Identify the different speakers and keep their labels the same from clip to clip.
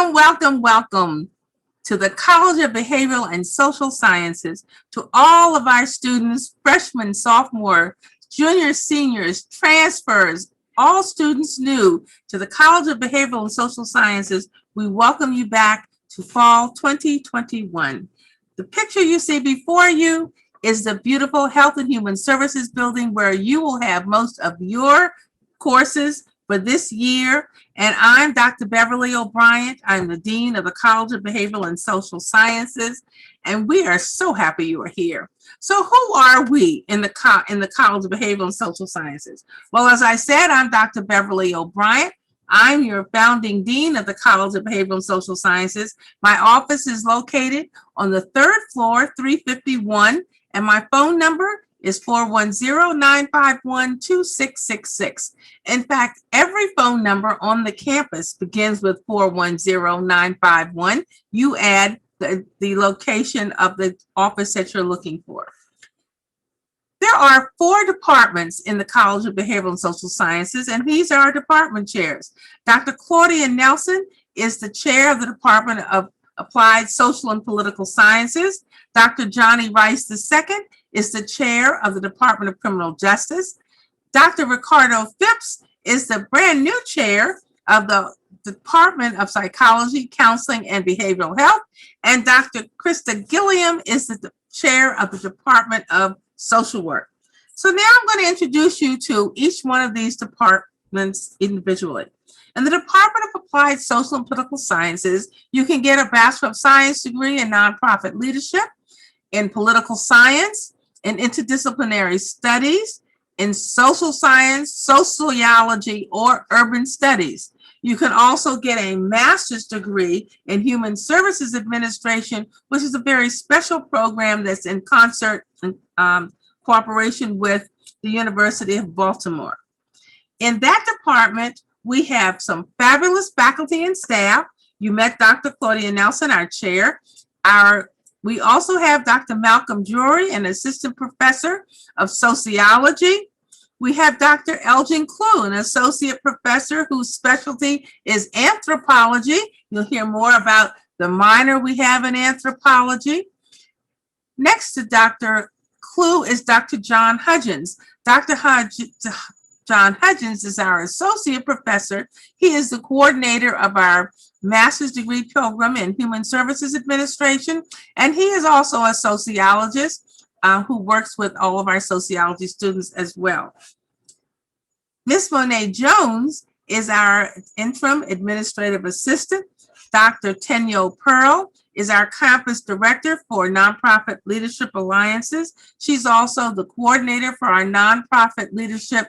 Speaker 1: Welcome, welcome, welcome to the College of Behavioral and Social Sciences, to all of our students, freshmen, sophomore, juniors, seniors, transfers, all students new to the College of Behavioral and Social Sciences. We welcome you back to fall 2021. The picture you see before you is the beautiful Health and Human Services building where you will have most of your courses for this year. And I'm Dr. Beverly O'Brien. I'm the Dean of the College of Behavioral and Social Sciences, and we are so happy you are here. So who are we in the College of Behavioral and Social Sciences? Well, as I said, I'm Dr. Beverly O'Brien. I'm your founding dean of the College of Behavioral and Social Sciences. My office is located on the third floor, 351, and my phone number is 410-951-2666. In fact, every phone number on the campus begins with 410-951. You add the location of the office that you're looking for. There are 4 departments in the College of Behavioral and Social Sciences, and these are our department chairs. Dr. Claudia Nelson is the chair of the Department of Applied Social and Political Sciences. Dr. Johnny Rice II is the chair of the Department of Criminal Justice. Dr. Ricardo Phipps is the brand new chair of the Department of Psychology, Counseling, and Behavioral Health. And Dr. Krista Gilliam is the chair of the Department of Social Work. So now I'm going to introduce you to each one of these departments individually. In the Department of Applied Social and Political Sciences, you can get a Bachelor of Science degree in Nonprofit Leadership, in Political Science, in Interdisciplinary Studies, in Social Science, Sociology, or Urban Studies. You can also get a master's degree in Human Services Administration, which is a very special program that's in concert and cooperation with the University of Baltimore. In that department, we have some fabulous faculty and staff. You met Dr. Claudia Nelson, our chair. We also have Dr. Malcolm Drury, an assistant professor of sociology. We have Dr. Elgin Clue, an associate professor whose specialty is anthropology. You'll hear more about the minor we have in anthropology. Next to Dr. Clue is Dr. John Hudgens. John Hudgens is our associate professor. He is the coordinator of our master's degree program in Human Services Administration, and he is also a sociologist who works with all of our sociology students as well. Ms. Monet Jones is our interim administrative assistant. Dr. Tenyo Pearl is our campus director for Nonprofit Leadership Alliances. She's also the coordinator for our Nonprofit Leadership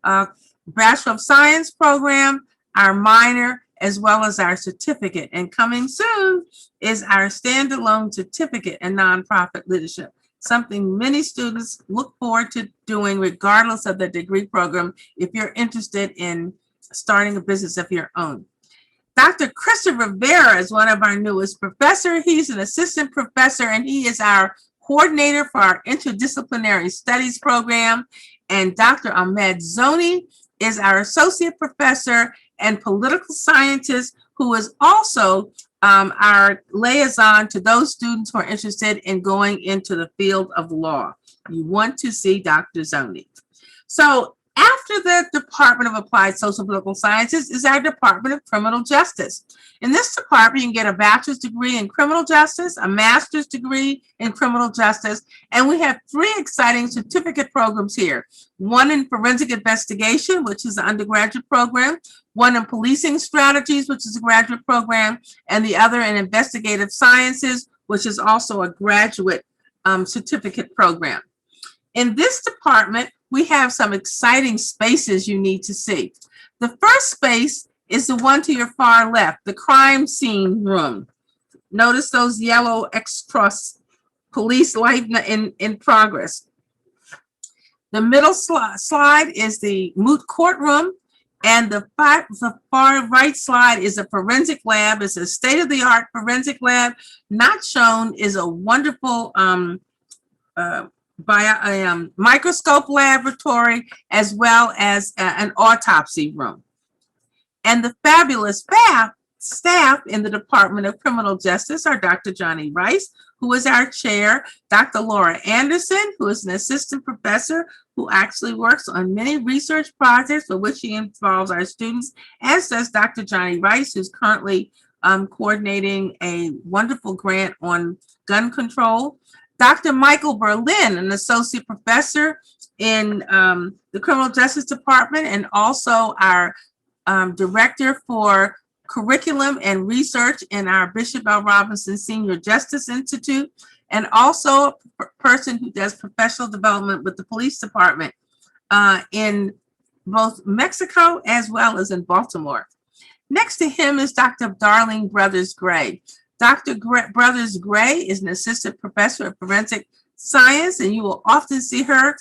Speaker 1: Bachelor of Science program, our minor, as well as our certificate. And coming soon is our standalone certificate in nonprofit leadership, something many students look forward to doing regardless of the degree program if you're interested in starting a business of your own. Dr. Christopher Rivera is one of our newest professors. He's an assistant professor, and he is our coordinator for our Interdisciplinary Studies program. And Dr. Ahmed Zoni is our associate professor and political scientist, who is also our liaison to those students who are interested in going into the field of law. You want to see Dr. Zoni. So after the Department of Applied Social and Political Sciences is our Department of Criminal Justice. In this department, you can get a bachelor's degree in criminal justice, a master's degree in criminal justice, and we have 3 exciting certificate programs here. One in forensic investigation, which is an undergraduate program, one in policing strategies, which is a graduate program, and the other in investigative sciences, which is also a graduate certificate program. In this department, we have some exciting spaces you need to see. The first space is the one to your far left, the crime scene room. Notice those yellow X-cross police light in progress. The middle slide is the moot court room, and the far right slide is a forensic lab. It's a state-of-the-art forensic lab. Not shown is a wonderful microscope laboratory, as well as an autopsy room. And the fabulous staff in the Department of Criminal Justice are Dr. Johnny Rice, who is our chair, Dr. Laura Anderson, who is an assistant professor who actually works on many research projects for which he involves our students, as does Dr. Johnny Rice, who's currently coordinating a wonderful grant on gun control. Dr. Michael Berlin, an associate professor in the Criminal Justice Department and also our director for curriculum and research in our Bishop L. Robinson Senior Justice Institute, and also a person who does professional development with the police department in both Mexico as well as in Baltimore. Next to him is Dr. Darlene Brothers Gray. Dr. Brothers Gray is an assistant professor of forensic science, and you will often see her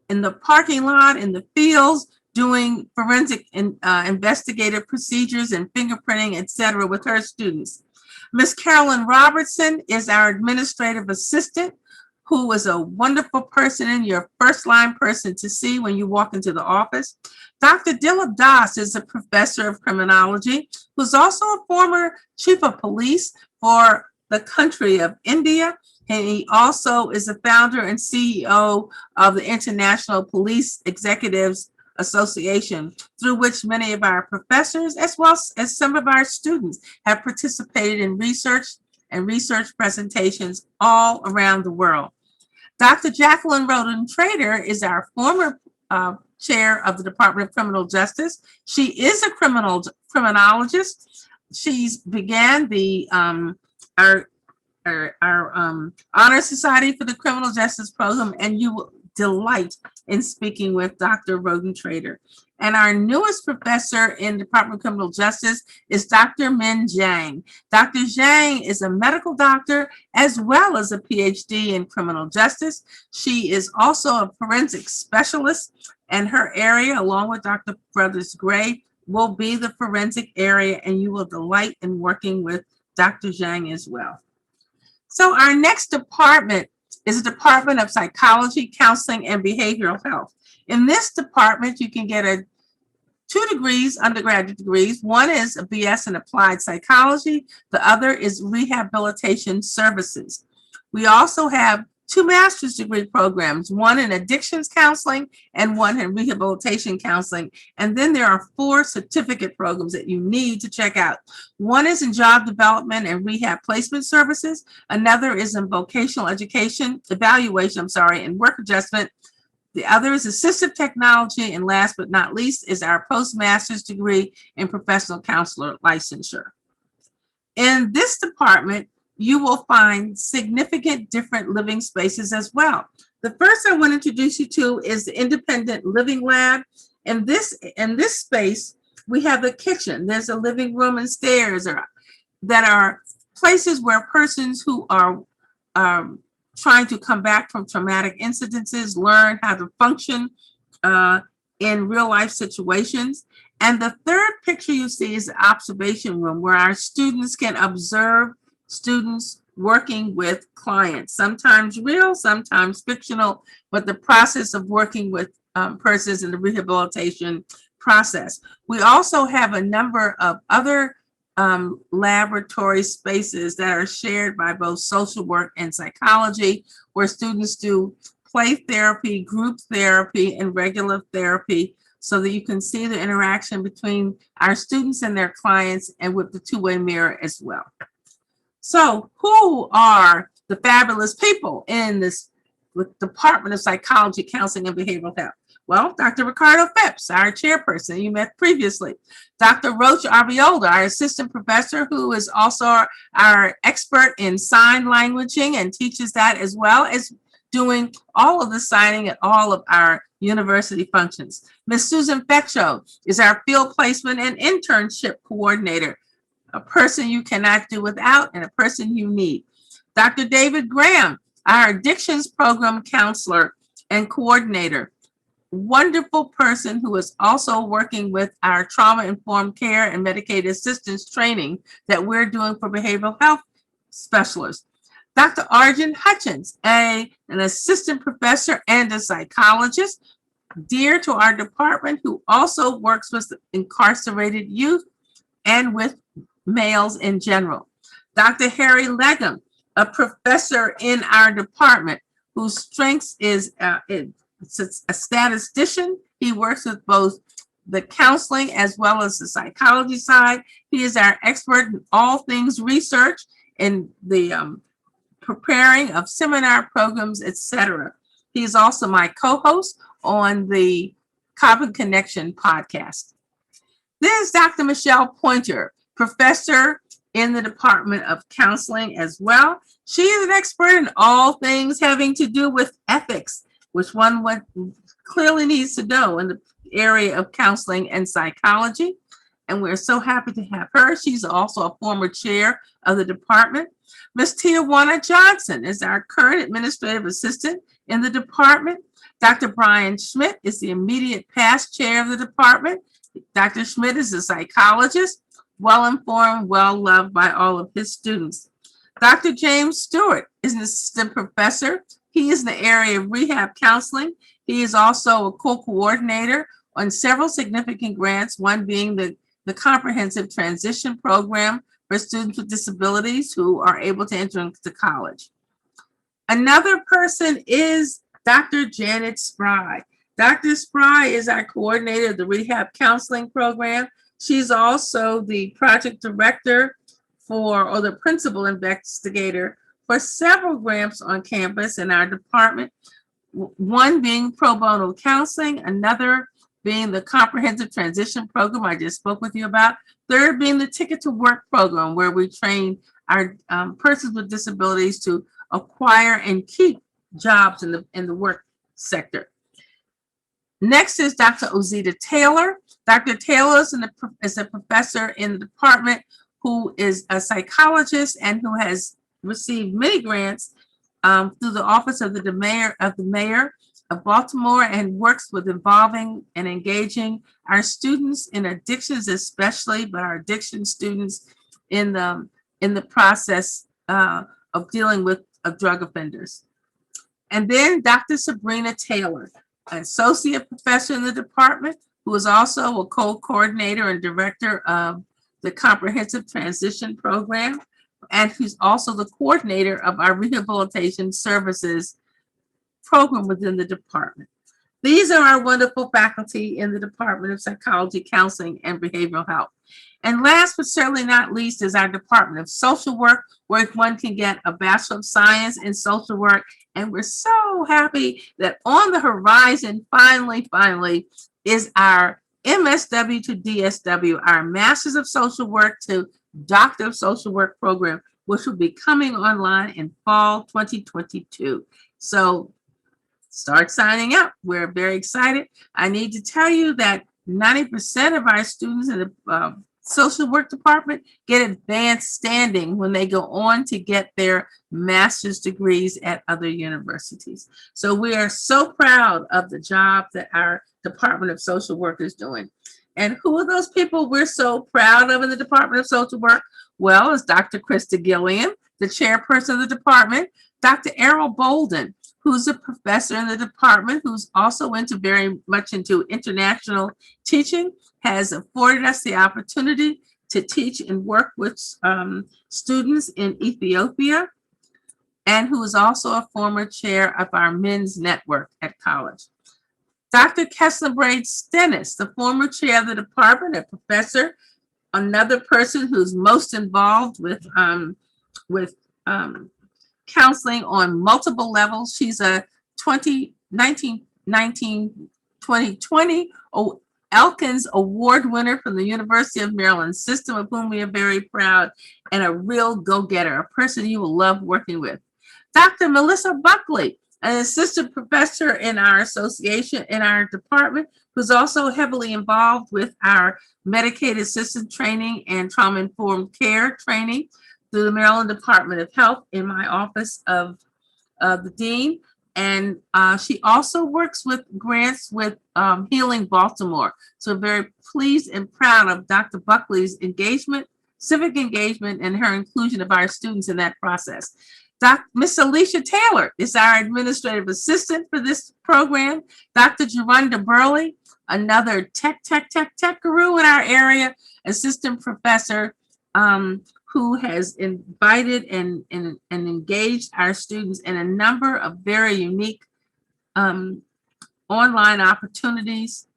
Speaker 1: in the parking lot, in the fields, doing forensic investigative procedures and fingerprinting, etc., with her students. Miss Carolyn Robertson is our administrative assistant, who is a wonderful person and your first line person to see when you walk into the office. Dr. Dilip Das is a professor of criminology, who's also a former chief of police for the country of India. And he also is the founder and CEO of the International Police Executives Association, through which many of our professors, as well as some of our students, have participated in research and research presentations all around the world. Dr. Jacqueline Roden Trader is our former chair of the Department of Criminal Justice. She is a criminologist. She's began the our Honor Society for the Criminal Justice Program, and you will delight in speaking with Dr. Roden Trader. And our newest professor in the Department of Criminal Justice is Dr. Min Zhang. Dr. Zhang is a medical doctor as well as a PhD in criminal justice. She is also a forensic specialist, and her area, along with Dr. Brothers Gray, will be the forensic area, and you will delight in working with Dr. Zhang as well. So our next department is the Department of Psychology, Counseling, and Behavioral Health. In this department, you can get 2 degrees, undergraduate degrees. One is a BS in Applied Psychology. The other is Rehabilitation Services. We also have 2 master's degree programs, one in addictions counseling and one in rehabilitation counseling. And then there are 4 certificate programs that you need to check out. One is in job development and rehab placement services. Another is in vocational education, evaluation, and work adjustment. The other is assistive technology. And last but not least is our postmaster's degree in professional counselor licensure. In this department, you will find significant different living spaces as well. The first I want to introduce you to is the Independent Living Lab. In this space, we have a kitchen. There's a living room and stairs that are places where persons who are trying to come back from traumatic incidences learn how to function in real life situations. And the third picture you see is the observation room, where our students can observe students working with clients, sometimes real, sometimes fictional, but the process of working with persons in the rehabilitation process. We also have a number of other laboratory spaces that are shared by both social work and psychology, where students do play therapy, group therapy, and regular therapy, so that you can see the interaction between our students and their clients, and with the two-way mirror as well. So who are the fabulous people in this Department of Psychology, Counseling, and Behavioral Health? Well, Dr. Ricardo Phipps, our chairperson, you met previously. Dr. Roach Arviola, our assistant professor, who is also our expert in sign languaging and teaches that, as well as doing all of the signing at all of our university functions. Ms. Susan Fecho is our field placement and internship coordinator, a person you cannot do without and a person you need. Dr. David Graham, our addictions program counselor and coordinator, wonderful person who is also working with our trauma-informed care and Medicaid assistance training that we're doing for behavioral health specialists. Dr. Arjun Hutchins, an assistant professor and a psychologist, dear to our department, who also works with incarcerated youth and with males in general. Dr. Harry Legum, a professor in our department whose strengths is a statistician. He works with both the counseling as well as the psychology side. He is our expert in all things research in the preparing of seminar programs, etc. He is also my co-host on the Carbon Connection podcast. This is Dr. Michelle Pointer, professor in the Department of Counseling as well. She is an expert in all things having to do with ethics, which one clearly needs to know in the area of counseling and psychology. And we're so happy to have her. She's also a former chair of the department. Ms. Tijuana Johnson is our current administrative assistant in the department. Dr. Brian Schmidt is the immediate past chair of the department. Dr. Schmidt is a psychologist, well-informed, well-loved by all of his students. Dr. James Stewart is an assistant professor. He is in the area of rehab counseling. He is also a co-coordinator on several significant grants, one being the Comprehensive Transition Program for students with disabilities who are able to enter into college. Another person is Dr. Janet Spry. Dr. Spry is our coordinator of the Rehab Counseling Program. She's also the project director or the principal investigator for several grants on campus in our department, one being pro bono counseling, another being the Comprehensive Transition Program I just spoke with you about, third being the Ticket to Work program, where we train our persons with disabilities to acquire and keep jobs in the work sector. Next is Dr. Ozita Taylor. Dr. Taylor is a professor in the department who is a psychologist and who has received many grants through the office of the mayor of Baltimore, and works with involving and engaging our students in addictions, especially, but our addiction students in the process of dealing with drug offenders. And then Dr. Sabrina Taylor, an associate professor in the department, who is also a co-coordinator and director of the Comprehensive Transition Program, and who's also the coordinator of our rehabilitation services program within the department. These are our wonderful faculty in the Department of Psychology, Counseling, and Behavioral Health. And last but certainly not least is our Department of Social Work, where one can get a Bachelor of Science in Social Work. And we're so happy that on the horizon, finally, is our MSW to DSW, our Masters of Social Work to Doctor of Social Work program, which will be coming online in fall 2022. So start signing up. We're very excited. I need to tell you that 90% of our students in the social work department get advanced standing when they go on to get their master's degrees at other universities. So we are so proud of the job that our Department of Social Work is doing. And who are those people we're so proud of in the Department of Social Work? Well, it's Dr. Krista Gilliam, the chairperson of the department, Dr. Errol Bolden, who's a professor in the department, who's also very much into international teaching, has afforded us the opportunity to teach and work with students in Ethiopia, and who is also a former chair of our men's network at college. Dr. Kessler Braid Stennis, the former chair of the department, a professor, another person who's most involved with counseling on multiple levels. She's a 2020 Elkins Award winner from the University of Maryland system, of whom we are very proud, and a real go-getter, a person you will love working with. Dr. Melissa Buckley, an assistant professor in our association, in our department, who's also heavily involved with our Medicaid assistant training and trauma-informed care training through the Maryland Department of Health in my office of the dean. And she also works with grants with Healing Baltimore. So very pleased and proud of Dr. Buckley's engagement, civic engagement, and her inclusion of our students in that process. Miss Alicia Taylor is our administrative assistant for this program. Dr. Jerunda Burley, another tech guru in our area, assistant professor who has invited and engaged our students in a number of very unique online opportunities.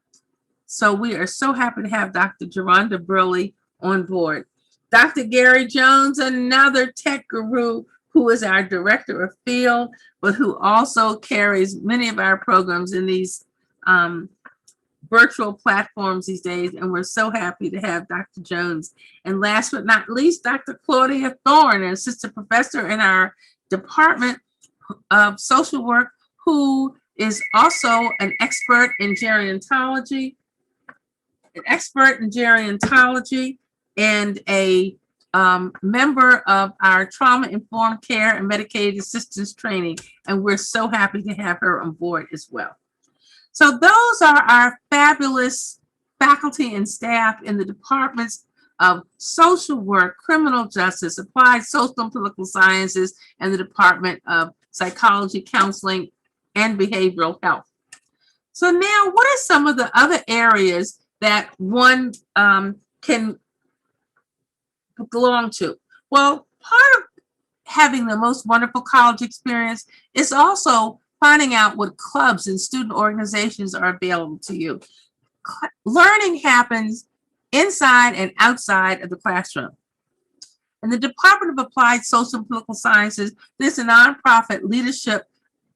Speaker 1: So we are so happy to have Dr. Geronda Burley on board. Dr. Gary Jones, another tech guru who is our director of field, but who also carries many of our programs in these virtual platforms these days. And we're so happy to have Dr. Jones. And last but not least, Dr. Claudia Thorne, an assistant professor in our Department of Social Work, who is also an expert in gerontology, and a member of our trauma-informed care and medicaid assistance training. And we're so happy to have her on board as well. So those are our fabulous faculty and staff in the departments of social work, criminal justice, applied social and political sciences, and the Department of Psychology, Counseling, and Behavioral Health. So now, what are some of the other areas that one can belong to? Well, part of having the most wonderful college experience is also finding out what clubs and student organizations are available to you. Learning happens inside and outside of the classroom. In the Department of Applied Social and Political Sciences, there's a nonprofit Leadership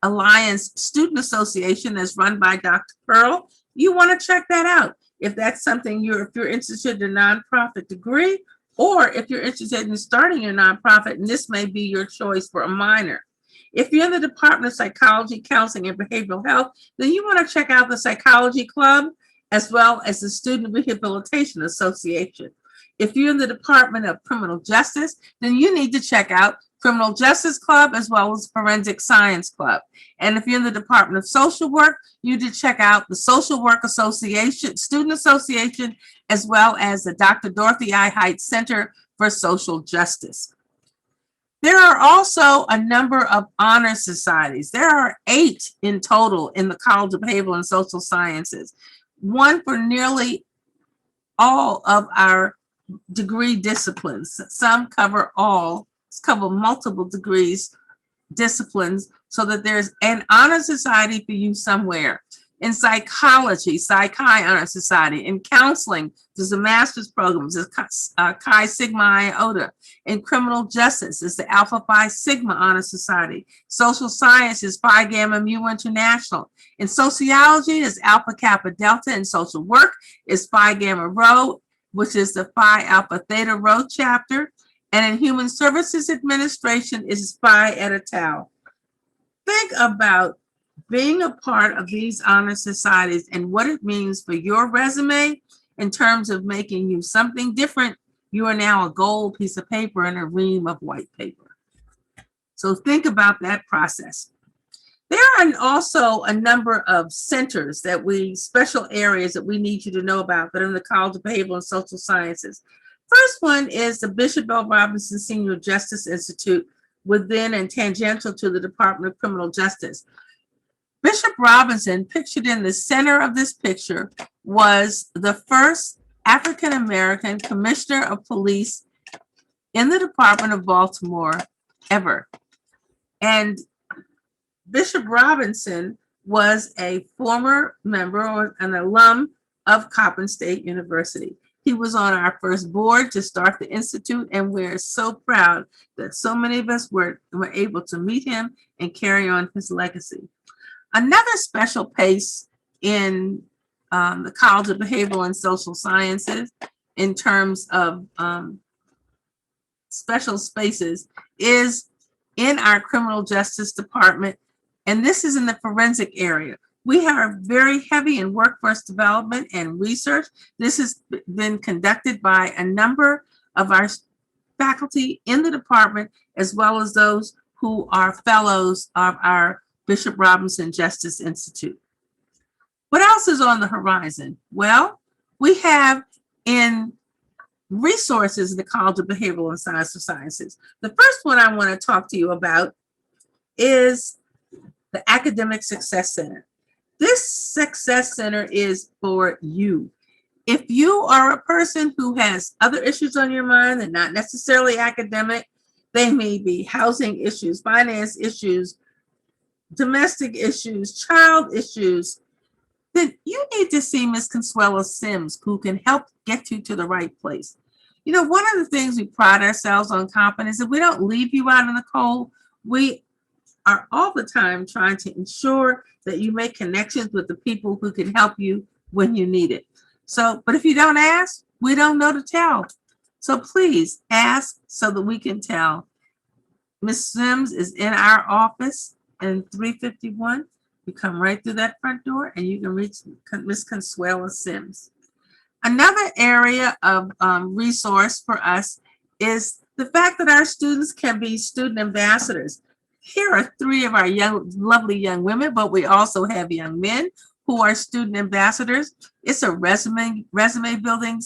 Speaker 1: Alliance Student Association that's run by Dr. Pearl. You want to check that out if that's something if you're interested in a nonprofit degree, or if you're interested in starting your nonprofit, and this may be your choice for a minor. If you're in the Department of Psychology, Counseling, and Behavioral Health, then you want to check out the Psychology Club as well as the Student Rehabilitation Association. If you're in the Department of Criminal Justice, then you need to check out Criminal Justice Club as well as Forensic Science Club. And if you're in the Department of Social Work, you need to check out the Social Work Association, Student Association, as well as the Dr. Dorothy I. Height Center for Social Justice. There are also a number of honor societies. There are 8 in total in the College of Behavioral and Social Sciences, one for nearly all of our degree disciplines. Some cover multiple degrees, disciplines, so that there's an honor society for you somewhere. In psychology, Chi Honor Society. In counseling, there's a master's program, there's Chi Sigma Iota. In criminal justice, it's the Alpha Phi Sigma Honor Society. Social science is Phi Gamma Mu International. In sociology, is Alpha Kappa Delta. In social work, is Phi Gamma Rho, which is the Phi Alpha Theta Rho chapter. And in human services administration is Phi Eta Tau. Think about being a part of these honor societies and what it means for your resume in terms of making you something different. You are now a gold piece of paper in a ream of white paper. So think about that process. There are also a number of centers special areas that we need you to know about that are in the College of Behavioral and Social Sciences. First one is the Bishop L. Robinson Senior Justice Institute within and tangential to the Department of Criminal Justice. Bishop Robinson, pictured in the center of this picture, was the first African-American commissioner of police in the Department of Baltimore ever. And Bishop Robinson was a former member or an alum of Coppin State University. He was on our first board to start the Institute, and we're so proud that so many of us were able to meet him and carry on his legacy. Another special place in the College of Behavioral and Social Sciences in terms of special spaces is in our criminal justice department, and this is in the forensic area. We are very heavy in workforce development and research. This has been conducted by a number of our faculty in the department, as well as those who are fellows of our Bishop Robinson Justice Institute. What else is on the horizon? Well, we have in resources in the College of Behavioral and Social Sciences. The first one I want to talk to you about is the Academic Success Center. This Success Center is for you. If you are a person who has other issues on your mind and not necessarily academic, they may be housing issues, finance issues, domestic issues, child issues, then you need to see Miss Consuelo Sims, who can help get you to the right place. You know, one of the things we pride ourselves on confidence is we don't leave you out in the cold. We are all the time trying to ensure that you make connections with the people who can help you when you need it. So, but if you don't ask, we don't know to tell. So please ask so that we can tell. Miss Sims is in our office in 351. You come right through that front door and you can reach Miss Consuelo Sims. Another area of resource for us is the fact that our students can be student ambassadors. Here are three of our lovely young women, but we also have young men who are student ambassadors. It's a resume building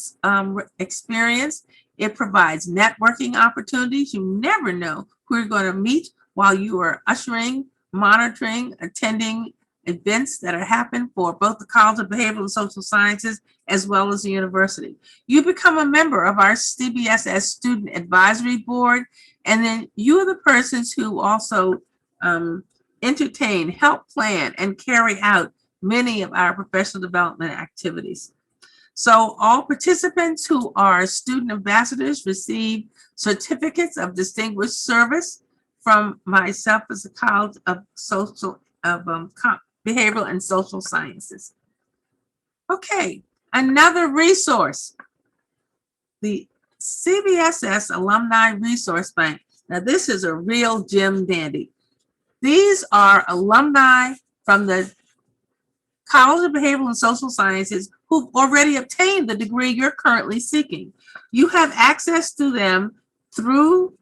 Speaker 1: experience. It provides networking opportunities. You never know who you're going to meet while you are ushering, monitoring, attending events that are happening for both the College of Behavioral and Social Sciences as well as the university. You become a member of our CBSS Student Advisory Board, and then you are the persons who also entertain, help plan, and carry out many of our professional development activities. So all participants who are student ambassadors receive certificates of distinguished service from myself as a College of Behavioral and Social Sciences. Okay, another resource, the CBSS Alumni Resource Bank. Now this is a real gem dandy. These are alumni from the College of Behavioral and Social Sciences who've already obtained the degree you're currently seeking. You have access to them through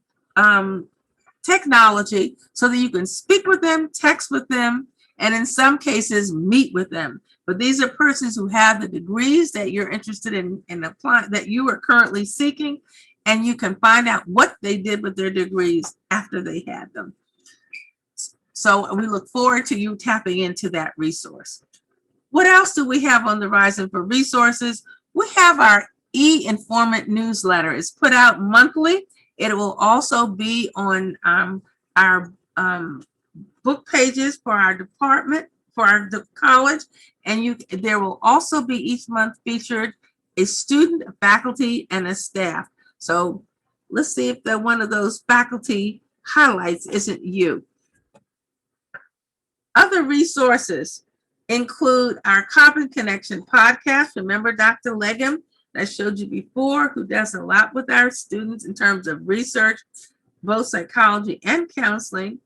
Speaker 1: technology so that you can speak with them, text with them, and in some cases meet with them. But these are persons who have the degrees that you're interested in applying, that you are currently seeking, and you can find out what they did with their degrees after they had them. So we look forward to you tapping into that resource. What else do we have on the horizon for resources? We have our e-informant newsletter. It's put out monthly. It will also be on our book pages for our department, for our college, and there will also be each month featured a student, a faculty, and a staff. So let's see if one of those faculty highlights isn't you. Other resources include our Common Connection podcast. Remember Dr. Legum that I showed you before, who does a lot with our students in terms of research, both psychology and counseling.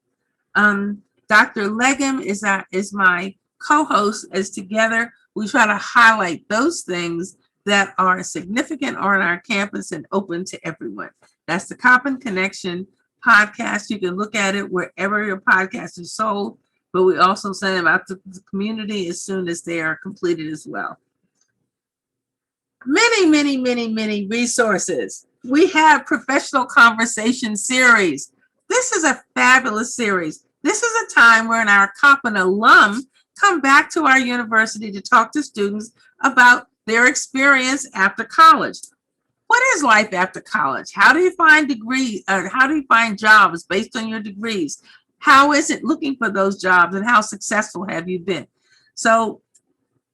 Speaker 1: Dr. Legum is my co-host, as together we try to highlight those things that are significant on our campus and open to everyone. That's the Common Connection podcast. You can look at it wherever your podcast is sold, but we also send them out to the community as soon as they are completed as well. Many resources. We have Professional Conversation Series. This is a fabulous series. This is a time where our Coppin alum come back to our university to talk to students about their experience after college. What is life after college? How do you find how do you find jobs based on your degrees? How is it looking for those jobs, and how successful have you been? So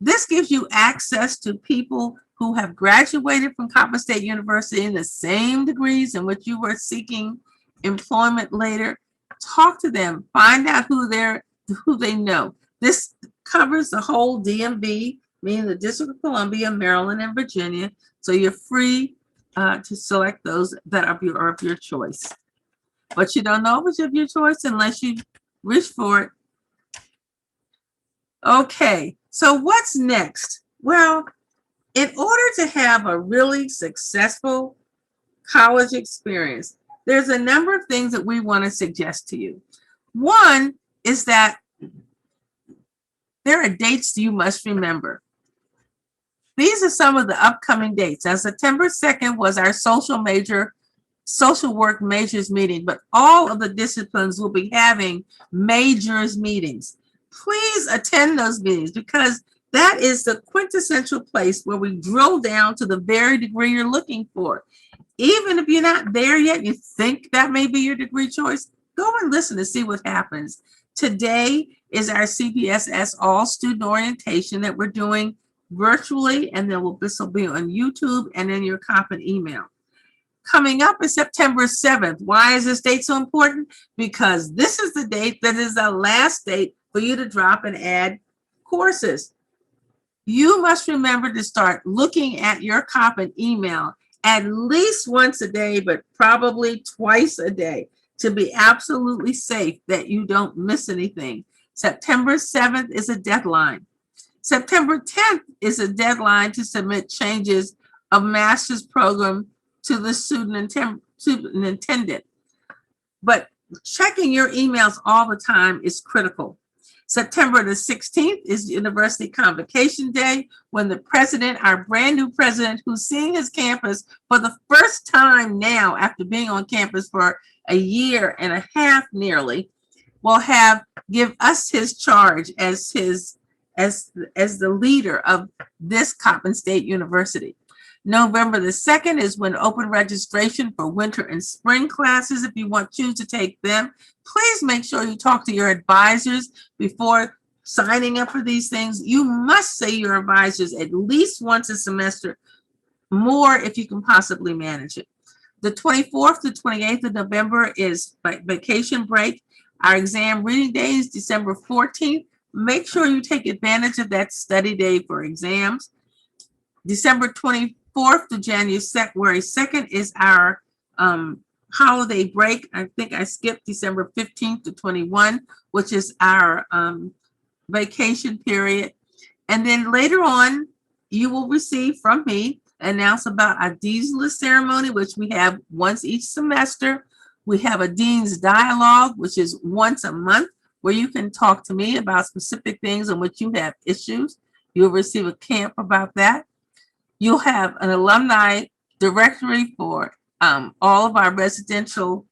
Speaker 1: this gives you access to people who have graduated from Coppin State University in the same degrees in which you were seeking employment later. Talk to them, find out who they know. This covers the whole DMV, meaning the District of Columbia, Maryland, and Virginia. So you're free to select those that are of your choice. But you don't know if it's of your choice unless you reach for it. Okay, so what's next? Well, in order to have a really successful college experience, there's a number of things that we want to suggest to you. One is that there are dates you must remember. These are some of the upcoming dates. Now, September 2nd was our social work majors meeting, but all of the disciplines will be having majors meetings. Please attend those meetings because That is the quintessential place where we drill down to the very degree you're looking for. Even if you're not there yet, you think that may be your degree choice, go and listen to see what happens. Today is our CBSS All Student Orientation that we're doing virtually, and then this will be on YouTube and in your common email. Coming up is September 7th. Why is this date so important? Because this is the date that is the last date for you to drop and add courses. You must remember to start looking at your common email at least once a day, but probably twice a day, to be absolutely safe that you don't miss anything. September 7th is a deadline. September 10th is a deadline to submit changes of master's program to the superintendent. But checking your emails all the time is critical. September the 16th is University Convocation Day, when the president, our brand new president, who's seeing his campus for the first time now after being on campus for a year and a half nearly, will give us his charge as the leader of this Coppin State University. November the 2nd is when open registration for winter and spring classes. If you choose to take them, please make sure you talk to your advisors before signing up for these things. You must see your advisors at least once a semester, more if you can possibly manage it. The 24th to 28th of November is vacation break. Our exam reading day is December 14th. Make sure you take advantage of that study day for exams. December 24th to January 2nd is our holiday break. I think I skipped December 15th to 21, which is our vacation period. And then later on, you will receive from me announce about our Dean's List ceremony, which we have once each semester. We have a Dean's Dialogue, which is once a month, where you can talk to me about specific things on which you have issues. You'll receive a camp about that. You'll have an alumni directory for all of our residential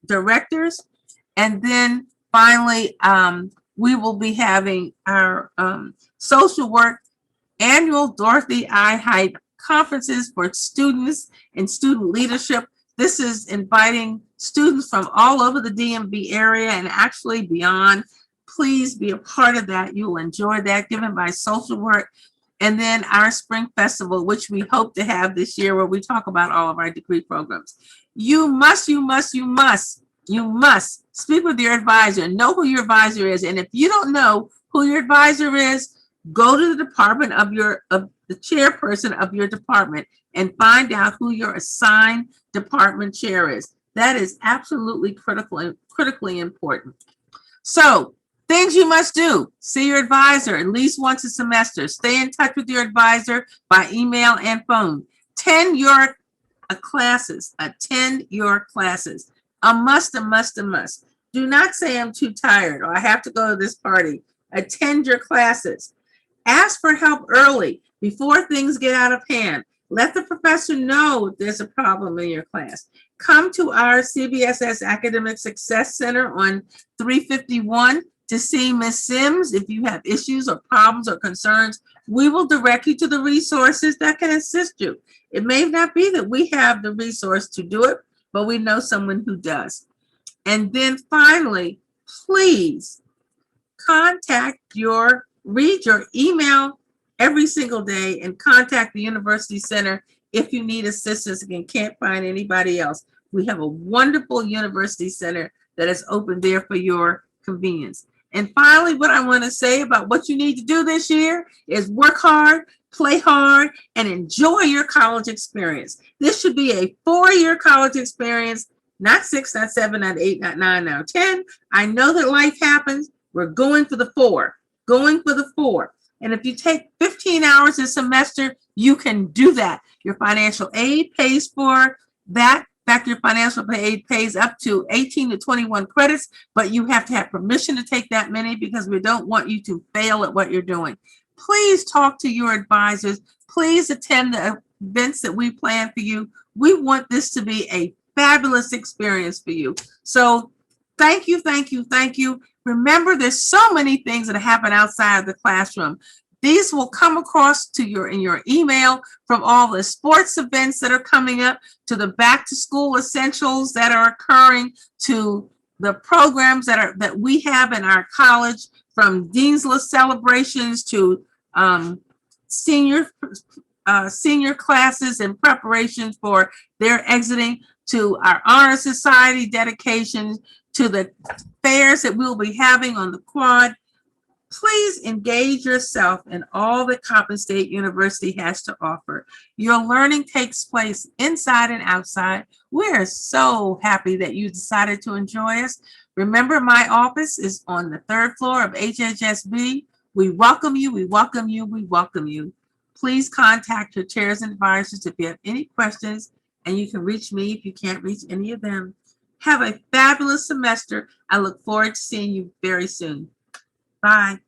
Speaker 1: directors. And then finally, we will be having our social work annual Dorothy I. Height conferences for students and student leadership. This is inviting students from all over the DMV area and actually beyond. Please be a part of that. You'll enjoy that, given by social work. And then our spring festival, which we hope to have this year, where we talk about all of our degree programs. You must speak with your advisor, know who your advisor is. And if you don't know who your advisor is, go to the department of the chairperson of your department and find out who your assigned department chair is. That is absolutely critically important. So, things you must do: see your advisor at least once a semester. Stay in touch with your advisor by email and phone. Attend your classes. Attend your classes. A must. Do not say I'm too tired or I have to go to this party. Attend your classes. Ask for help early before things get out of hand. Let the professor know if there's a problem in your class. Come to our CBSS Academic Success Center on 351 to see Ms. Sims. If you have issues or problems or concerns, we will direct you to the resources that can assist you. It may not be that we have the resource to do it, but we know someone who does. And then finally, please read your email every single day and contact the University Center if you need assistance and can't find anybody else. We have a wonderful University Center that is open there for your convenience. And finally, what I want to say about what you need to do this year is work hard, play hard, and enjoy your college experience. This should be a 4-year college experience, not 6, not 7, not 8, not 9, not 10. I know that life happens. We're going for the 4. And if you take 15 hours a semester, you can do that. Your financial aid pays for that. In fact, your financial aid pays up to 18 to 21 credits, but you have to have permission to take that many because we don't want you to fail at what you're doing. Please talk to your advisors. Please attend the events that we plan for you. We want this to be a fabulous experience for you. So thank you. Remember, there's so many things that happen outside of the classroom. These will come across to in your email, from all the sports events that are coming up, to the back to school essentials that are occurring, to the programs that we have in our college, from Dean's List celebrations to senior classes in preparation for their exiting, to our honor society dedications, to the fairs that we'll be having on the quad. Please engage yourself in all that Coppin State University has to offer. Your learning takes place inside and outside. We're so happy that you decided to enjoy us. Remember, my office is on the 3rd floor of HHSB. We welcome you, we welcome you, we welcome you. Please contact your chairs and advisors if you have any questions, and you can reach me if you can't reach any of them. Have a fabulous semester. I look forward to seeing you very soon. Bye.